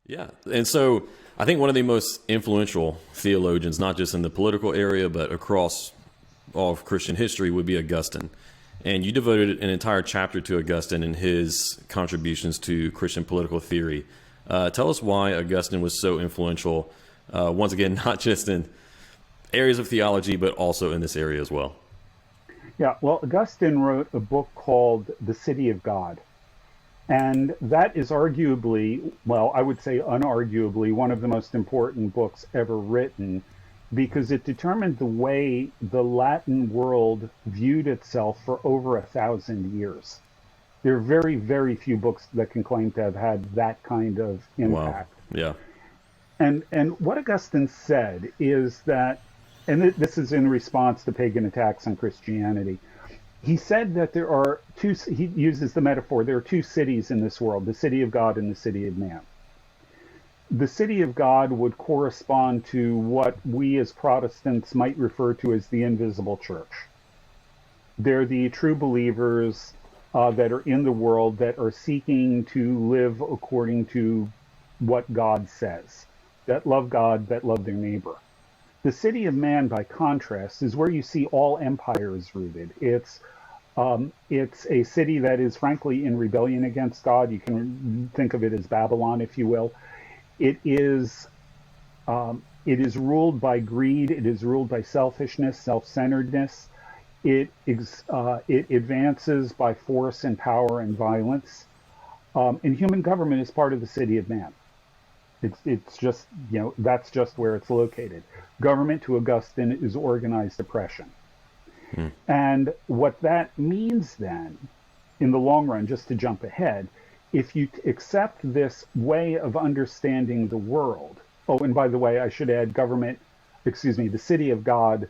Yeah. And so I think one of the most influential theologians, not just in the political area, but across all of Christian history, would be Augustine. And you devoted an entire chapter to Augustine and his contributions to Christian political theory. Tell us why Augustine was so influential, once again, not just in areas of theology, but also in this area as well. Yeah, well, Augustine wrote a book called The City of God. And that is arguably, well, I would say unarguably, one of the most important books ever written because it determined the way the Latin world viewed itself for over 1,000 years. There are very, very few books that can claim to have had that kind of impact. Wow. Yeah. And what Augustine said is that, and this is in response to pagan attacks on Christianity, he said that there are two, he uses the metaphor, there are two cities in this world, the city of God and the city of man. The city of God would correspond to what we as Protestants might refer to as the invisible church. They're the true believers that are in the world that are seeking to live according to what God says, that love God, that love their neighbor. The city of man, by contrast, is where you see all empires rooted. It's a city that is frankly in rebellion against God. You can think of it as Babylon, if you will. It is ruled by greed. It is ruled by selfishness, self-centeredness. It advances by force and power and violence. And human government is part of the city of man. It's just, that's just where it's located. Government, to Augustine, is organized oppression. And what that means then, in the long run, just to jump ahead, if you accept this way of understanding the world, oh, and by the way, I should add the city of God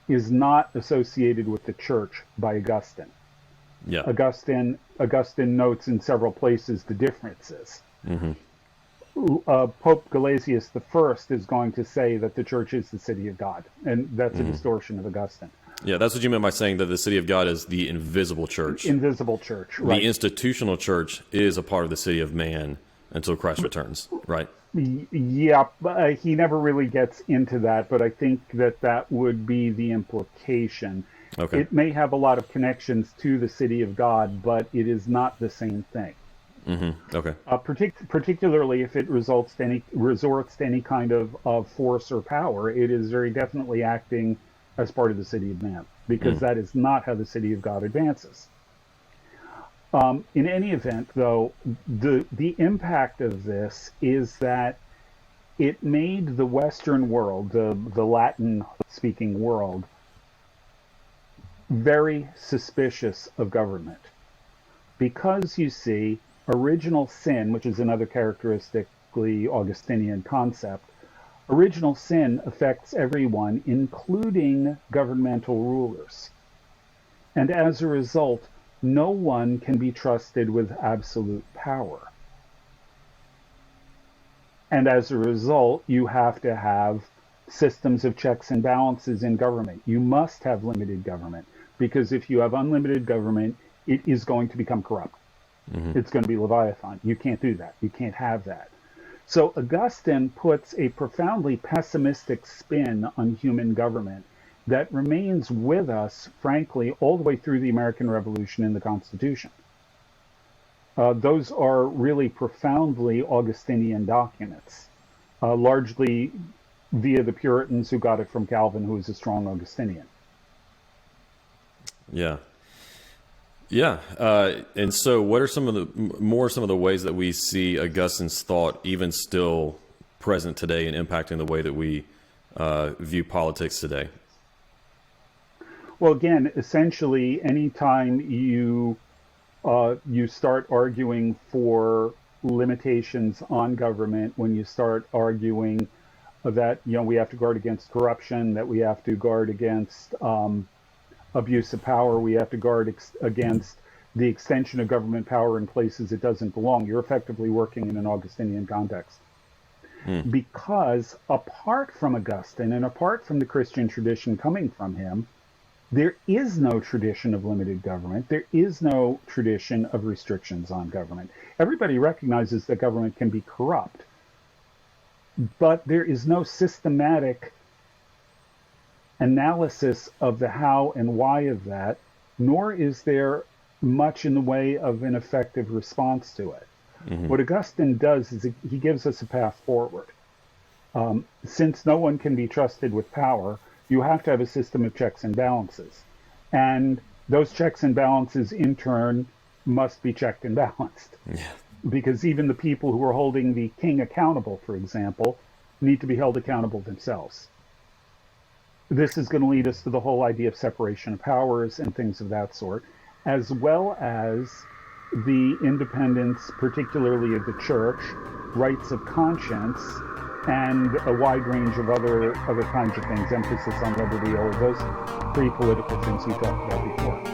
is not associated with the church by Augustine. Yeah. Augustine notes in several places the differences. Mm-hmm. Pope Gelasius I is going to say that the church is the city of God, and that's a distortion of Augustine. Yeah, that's what you meant by saying that the city of God is the invisible church. Invisible church, right. The institutional church is a part of the city of man until Christ returns, right? Yeah, but he never really gets into that, but I think that would be the implication. Okay. It may have a lot of connections to the city of God, but it is not the same thing. Mm-hmm. Okay. Particularly if it resorts to any kind of force or power, it is very definitely acting as part of the city of man, because that is not how the city of God advances. In any event, though, the impact of this is that it made the Western world, the Latin-speaking world, very suspicious of government. Because, you see, original sin, which is another characteristically Augustinian concept, original sin affects everyone, including governmental rulers. And as a result, no one can be trusted with absolute power. And as a result, you have to have systems of checks and balances in government. You must have limited government, because if you have unlimited government, it is going to become corrupt. Mm-hmm. It's going to be Leviathan. You can't do that. You can't have that. So Augustine puts a profoundly pessimistic spin on human government that remains with us, frankly, all the way through the American Revolution and the Constitution. Those are really profoundly Augustinian documents, largely via the Puritans who got it from Calvin, who was a strong Augustinian. Yeah. Yeah. And so what are some of the ways that we see Augustine's thought even still present today and impacting the way that we view politics today? Well, again, essentially, anytime you start arguing for limitations on government, when you start arguing that we have to guard against corruption, that we have to guard against abuse of power, we have to guard against the extension of government power in places it doesn't belong, you're effectively working in an Augustinian context. Because apart from Augustine and apart from the Christian tradition coming from him, there is no tradition of limited government. There is no tradition of restrictions on government. Everybody recognizes that government can be corrupt, but there is no systematic analysis of the how and why of that, nor is there much in the way of an effective response to it. What Augustine does is he gives us a path forward. Since no one can be trusted with power, you have to have a system of checks and balances. And those checks and balances, in turn, must be checked and balanced. Yeah. Because even the people who are holding the king accountable, for example, need to be held accountable themselves. This is going to lead us to the whole idea of separation of powers and things of that sort, as well as the independence, particularly of the church, rights of conscience, and a wide range of other kinds of things, emphasis on liberty, all of those three political things we talked about before.